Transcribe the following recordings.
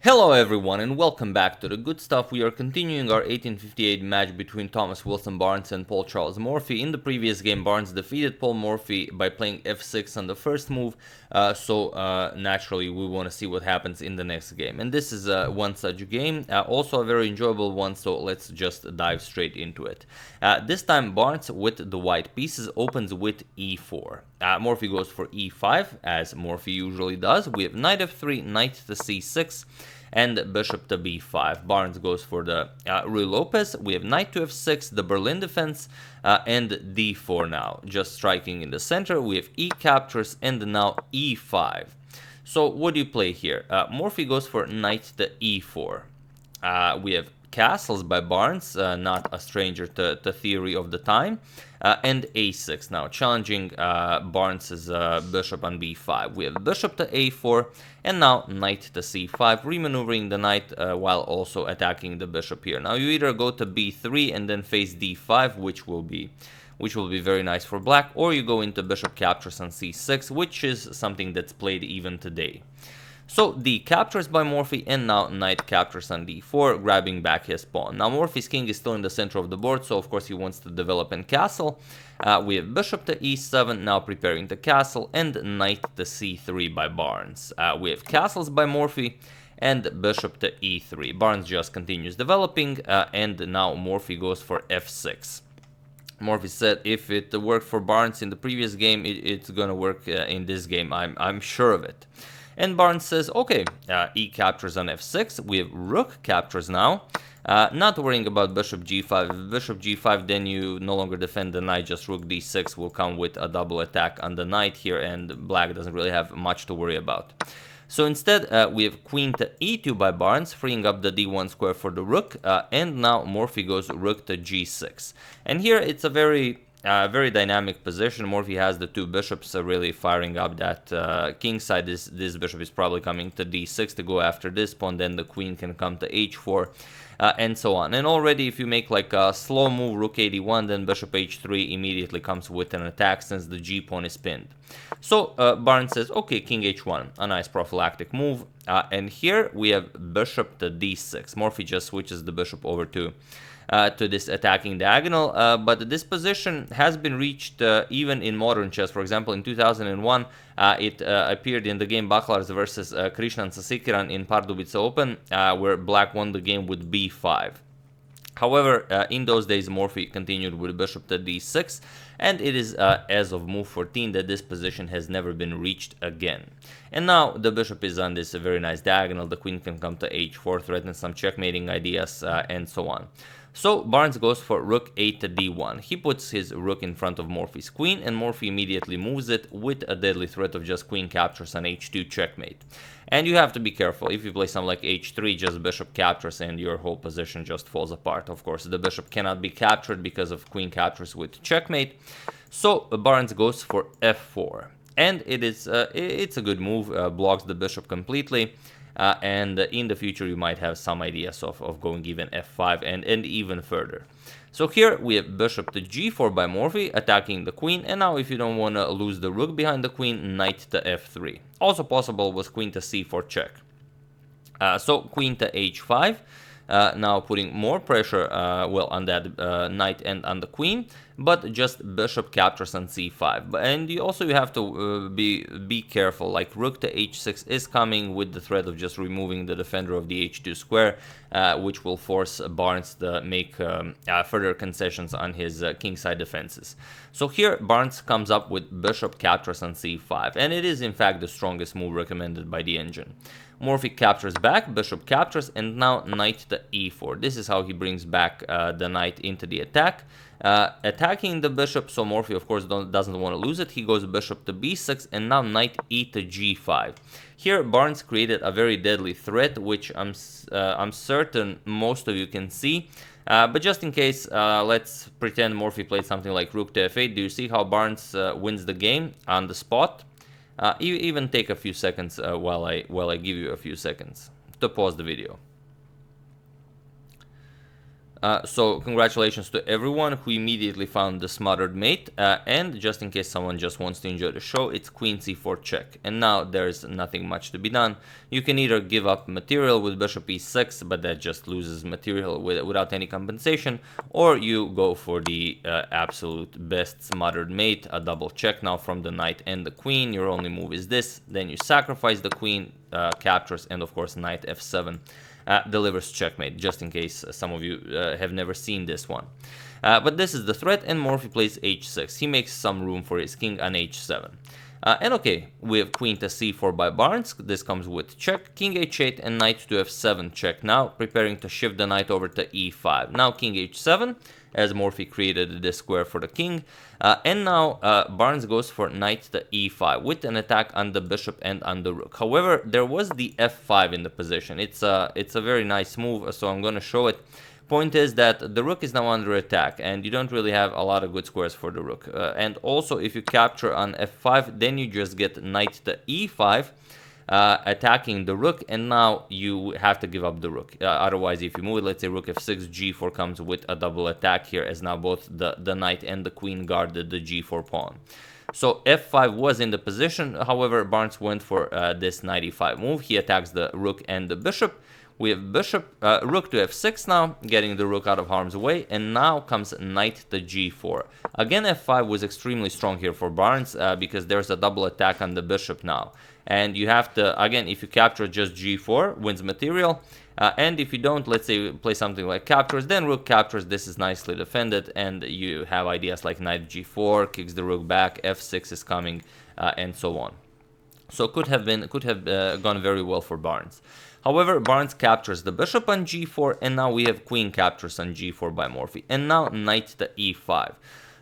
Hello everyone and welcome back to the good stuff. We are continuing our 1858 match between Thomas Wilson Barnes and Paul Charles Morphy. In the previous game, Barnes defeated Paul Morphy by playing f6 on the first move, so naturally we want to see what happens in the next game. And this is one such game, also a very enjoyable one, so let's just dive straight into it. This time Barnes with the white pieces opens with e4. Morphy goes for e5, as Morphy usually does. We have knight f3, knight to c6, and bishop to b5. Barnes goes for the Ruy Lopez. We have knight to f6, the Berlin defense, and d4 now. Just striking in the center. We have e captures, and now e5. So what do you play here? Morphy goes for knight to e4. We have castles by Barnes, not a stranger to theory of the time, and a6 now, challenging Barnes's bishop on b5. We have bishop to a4, and now knight to c5, remaneuvering the knight while also attacking the bishop here. Now you either go to b3 and then face d5, which will be very nice for black, or you go into bishop captures on c6, which is something that's played even today. So the captures by Morphy, and now knight captures on d4, grabbing back his pawn. Now Morphy's king is still in the center of the board, so of course he wants to develop and castle. We have bishop to e7, now preparing the castle, and knight to c3 by Barnes. We have castles by Morphy, and bishop to e3. Barnes just continues developing, and now Morphy goes for f6. Morphy said if it worked for Barnes in the previous game, it's gonna work in this game, I'm sure of it. And Barnes says, okay, e captures on f6. We have rook captures now. Not worrying about bishop g5. If bishop g5, then you no longer defend the knight. Just rook d6 will come with a double attack on the knight here, and black doesn't really have much to worry about. So instead, we have queen to e2 by Barnes, freeing up the d1 square for the rook. And now Morphy goes rook to g6. And here it's a very dynamic position. Morphy has the two bishops really firing up that king side. This bishop is probably coming to d6 to go after this pawn. Then the queen can come to h4, and so on. And already if you make like a slow move, rook 81, then bishop h3 immediately comes with an attack since the g pawn is pinned. So Barnes says, okay, king h1, a nice prophylactic move. And here we have bishop to d6. Morphy just switches the bishop over to this attacking diagonal, but this position has been reached even in modern chess. For example, in 2001, it appeared in the game Baklars versus Krishnan Sasikiran in Pardubice Open, where black won the game with b5. However, in those days, Morphy continued with bishop to d6, and it is as of move 14 that this position has never been reached again. And now the bishop is on this very nice diagonal. The queen can come to h4, threaten some checkmating ideas, and so on. So Barnes goes for rook 8 to d1. He puts his rook in front of Morphy's queen, and Morphy immediately moves it with a deadly threat of just queen captures on h2 checkmate. And you have to be careful. If you play something like h3, just bishop captures and your whole position just falls apart. Of course, the bishop cannot be captured because of queen captures with checkmate. So Barnes goes for f4. And it's a good move, blocks the bishop completely. And in the future you might have some ideas of going even f5 and even further. So here we have bishop to g4 by Morphy, attacking the queen, and now if you don't want to lose the rook behind the queen, knight to f3. Also possible was queen to c4 check. So queen to h5, now putting more pressure on that knight and on the queen, but just bishop captures on c5. And you have to be careful, like rook to h6 is coming with the threat of just removing the defender of the h2 square, which will force Barnes to make further concessions on his kingside defenses. So here Barnes comes up with bishop captures on c5, and it is in fact the strongest move recommended by the engine. Morphy captures back, bishop captures, and now knight to e4. This is how he brings back the knight into the attack. Attacking the bishop, so Morphy of course doesn't want to lose it. He goes bishop to b6, and now knight e to g5. Here Barnes created a very deadly threat, which I'm certain most of you can see. But just in case, let's pretend Morphy played something like rook to f8. Do you see how Barnes wins the game on the spot? Even take a few seconds while I give you a few seconds to pause the video. So congratulations to everyone who immediately found the smothered mate, and just in case someone just wants to enjoy the show, it's queen c4 check, and now there's nothing much to be done. You can either give up material with bishop e6, but that just loses material without any compensation, or you go for the absolute best smothered mate, a double check now from the knight and the queen. Your only move is this, then you sacrifice the queen, captures, and of course knight f7. Delivers checkmate, just in case some of you have never seen this one. But this is the threat, and Morphy plays h6. He makes some room for his king on h7. And okay, we have queen to c4 by Barnes. This comes with check, king h8, and knight to f7 check now, preparing to shift the knight over to e5. Now king h7, as Morphy created this square for the king. And now Barnes goes for knight to e5 with an attack on the bishop and on the rook. However, there was the f5 in the position. It's a very nice move, so I'm going to show it. Point is that the rook is now under attack, and you don't really have a lot of good squares for the rook. And also, if you capture on f5, then you just get knight to e5, attacking the rook, and now you have to give up the rook. Otherwise, if you move it, let's say rook f6, g4 comes with a double attack here, as now both the knight and the queen guarded the g4 pawn. So f5 was in the position. However, Barnes went for this knight e5 move. He attacks the rook and the bishop. We have rook to f6 now, getting the rook out of harm's way, and now comes knight to g4. Again, f5 was extremely strong here for Barnes, because there's a double attack on the bishop now. And you have to, again, if you capture just g4, wins material, and if you don't, let's say, play something like captures, then rook captures, this is nicely defended, and you have ideas like knight g4, kicks the rook back, f6 is coming, and so on. So could have gone very well for Barnes. However, Barnes captures the bishop on g4, and now we have queen captures on g4 by Morphy, and now knight to e5.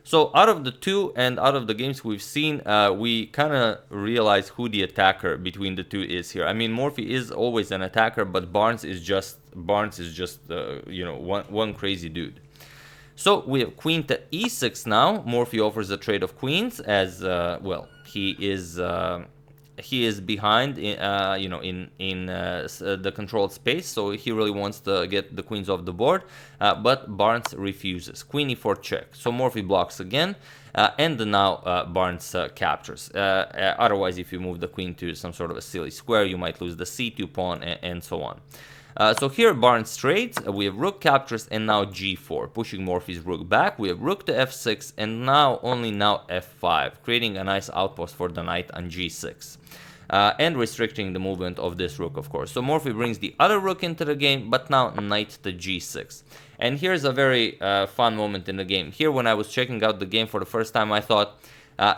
So out of the two and out of the games we've seen, we kind of realize who the attacker between the two is here. I mean, Morphy is always an attacker, but Barnes is just you know, one crazy dude. So we have queen to e6 now. Morphy offers a trade of queens, as well, he is behind you know, in the controlled space, so he really wants to get the queens off the board, but Barnes refuses. Queen e4 check, so Morphy blocks again, and now Barnes captures. Otherwise, if you move the queen to some sort of a silly square, you might lose the c2 pawn, and so on. So here Barnes trades, we have rook captures, and now g4, pushing Morphy's rook back. We have rook to f6, and now f5, creating a nice outpost for the knight on g6. And restricting the movement of this rook, of course. So Morphy brings the other rook into the game, but now knight to g6. And here's a very fun moment in the game. Here, when I was checking out the game for the first time, I thought,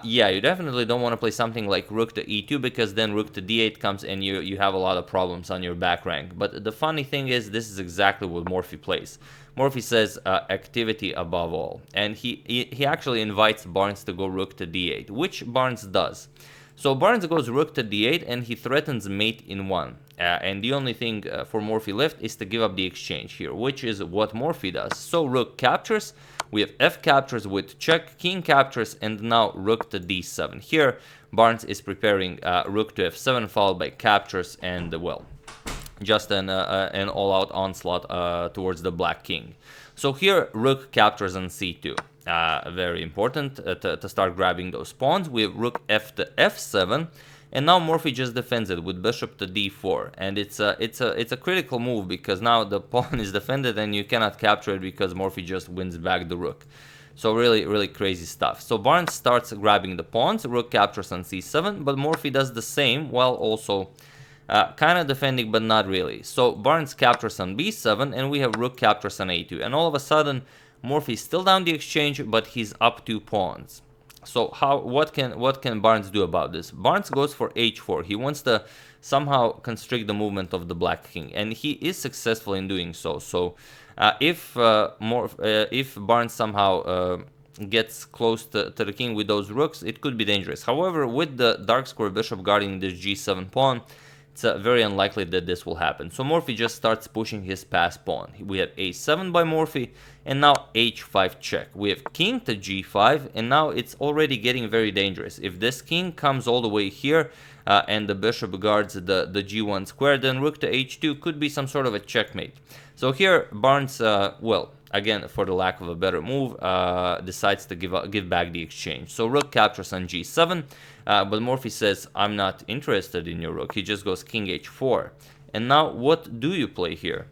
yeah, you definitely don't want to play something like rook to e2, because then rook to d8 comes and you have a lot of problems on your back rank. But the funny thing is, this is exactly what Morphy plays. Morphy says activity above all. And he actually invites Barnes to go rook to d8, which Barnes does. So Barnes goes rook to d8, and he threatens mate in 1. And the only thing for Morphy left is to give up the exchange here, which is what Morphy does. So rook captures, we have f captures with check, king captures, and now rook to d7. Here, Barnes is preparing rook to f7, followed by captures, and, well, just an all-out onslaught towards the black king. So here, rook captures on c2. Very important to start grabbing those pawns. We have rook f to f7, and now Morphy just defends it with bishop to d4, and it's a critical move, because now the pawn is defended and you cannot capture it because Morphy just wins back the rook. So really crazy stuff. So Barnes starts grabbing the pawns, rook captures on c7, but Morphy does the same while also kind of defending, but not really. So Barnes captures on b7, and we have rook captures on a2, and all of a sudden Morphy's still down the exchange, but he's up 2 pawns. So what can Barnes do about this? Barnes goes for h4. He wants to somehow constrict the movement of the black king, and he is successful in doing so. So if Barnes somehow gets close to the king with those rooks, it could be dangerous. However, with the dark square bishop guarding this g7 pawn, it's very unlikely that this will happen. So Morphy just starts pushing his pass pawn. We have a7 by Morphy, and now h5 check. We have king to g5, and now it's already getting very dangerous. If this king comes all the way here, and the bishop guards the g1 square, then rook to h2 could be some sort of a checkmate. So here Barnes, well, again, for the lack of a better move, decides to give back the exchange. So rook captures on g7, but Morphy says, I'm not interested in your rook. He just goes king h4. And now what do you play here?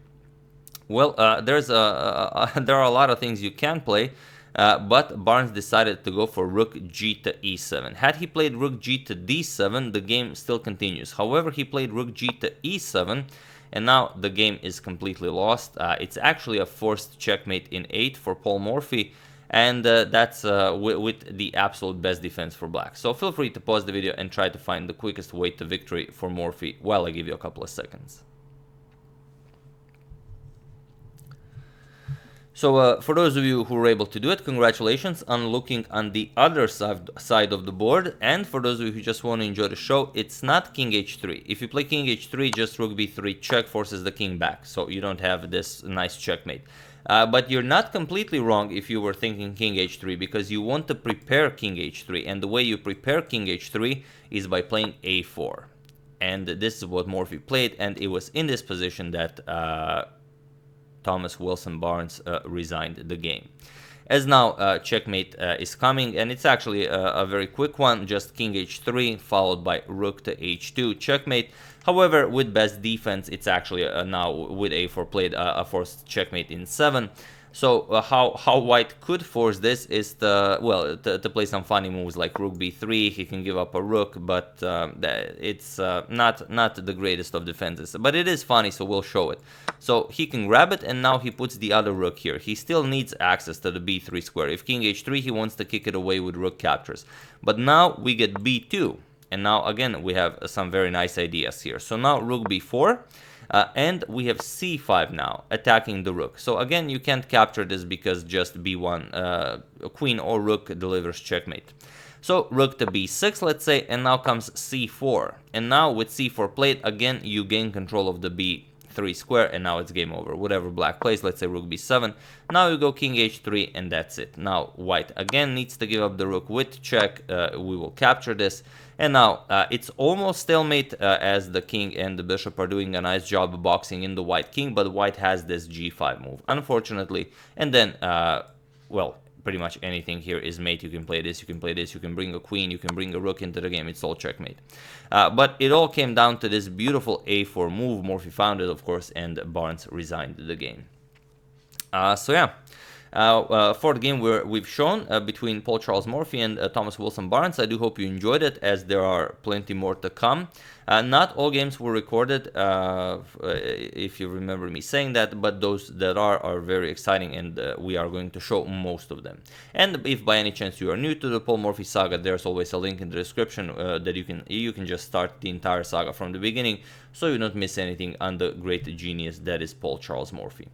Well, there are a lot of things you can play, but Barnes decided to go for rook g to e7. Had he played rook g to d7, the game still continues. However, he played rook g to e7, and now the game is completely lost. It's actually a forced checkmate in 8 for Paul Morphy, and that's with the absolute best defense for black. So feel free to pause the video and try to find the quickest way to victory for Morphy while I give you a couple of seconds. So for those of you who were able to do it, congratulations on looking on the other side of the board. And for those of you who just want to enjoy the show, it's not king h3. If you play king h3, just rook b3 check forces the king back. So you don't have this nice checkmate. But you're not completely wrong if you were thinking king h3, because you want to prepare king h3. And the way you prepare king h3 is by playing a4. And this is what Morphy played. And it was in this position that Thomas Wilson Barnes resigned the game. As now checkmate is coming, and it's actually a very quick one, just king h3 followed by rook to h2 checkmate. However, with best defense, it's actually now with a4 played a forced checkmate in 7. So how white could force this is to play some funny moves like rook b3. He can give up a rook, but it's not the greatest of defenses. But it is funny, so we'll show it. So he can grab it, and now he puts the other rook here. He still needs access to the b3 square. If king h3, he wants to kick it away with rook captures. But now we get b2, and now again we have some very nice ideas here. So now rook b4. And we have c5 now, attacking the rook. So again, you can't capture this because just b1, queen or rook delivers checkmate. So rook to b6, let's say, and now comes c4. And now with c4 played, again, you gain control of the b3 square, and now it's game over. Whatever black plays, let's say rook b7. Now you go king h3, and that's it. Now white again needs to give up the rook with check. We will capture this. And now it's almost stalemate as the king and the bishop are doing a nice job of boxing in the white king, but white has this g5 move, unfortunately. And then, well, pretty much anything here is mate. You can play this, you can play this, you can bring a queen, you can bring a rook into the game. It's all checkmate. But it all came down to this beautiful a4 move. Morphy found it, of course, and Barnes resigned the game. So yeah. For the game we've shown between Paul Charles Morphy and Thomas Wilson Barnes. I do hope you enjoyed it, as there are plenty more to come. Not all games were recorded, if you remember me saying that, but those that are very exciting, and we are going to show most of them. And if by any chance you are new to the Paul Morphy saga, there's always a link in the description that you can just start the entire saga from the beginning, so you don't miss anything on the great genius that is Paul Charles Morphy.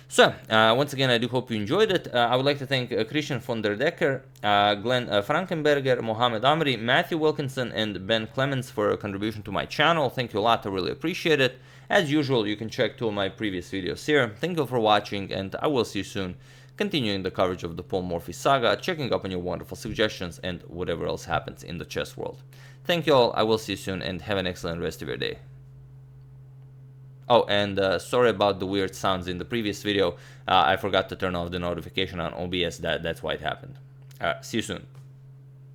So, once again, I do hope you enjoyed it. I would like to thank Christian von der Decker, Glenn Frankenberger, Mohammed Amri, Matthew Wilkinson, and Ben Clemens for a contribution to my channel. Thank you a lot, I really appreciate it. As usual, you can check two of my previous videos here. Thank you for watching, and I will see you soon, continuing the coverage of the Paul Morphy saga, checking up on your wonderful suggestions, and whatever else happens in the chess world. Thank you all, I will see you soon, and have an excellent rest of your day. Oh, and sorry about the weird sounds in the previous video. I forgot to turn off the notification on OBS. That's why it happened. See you soon.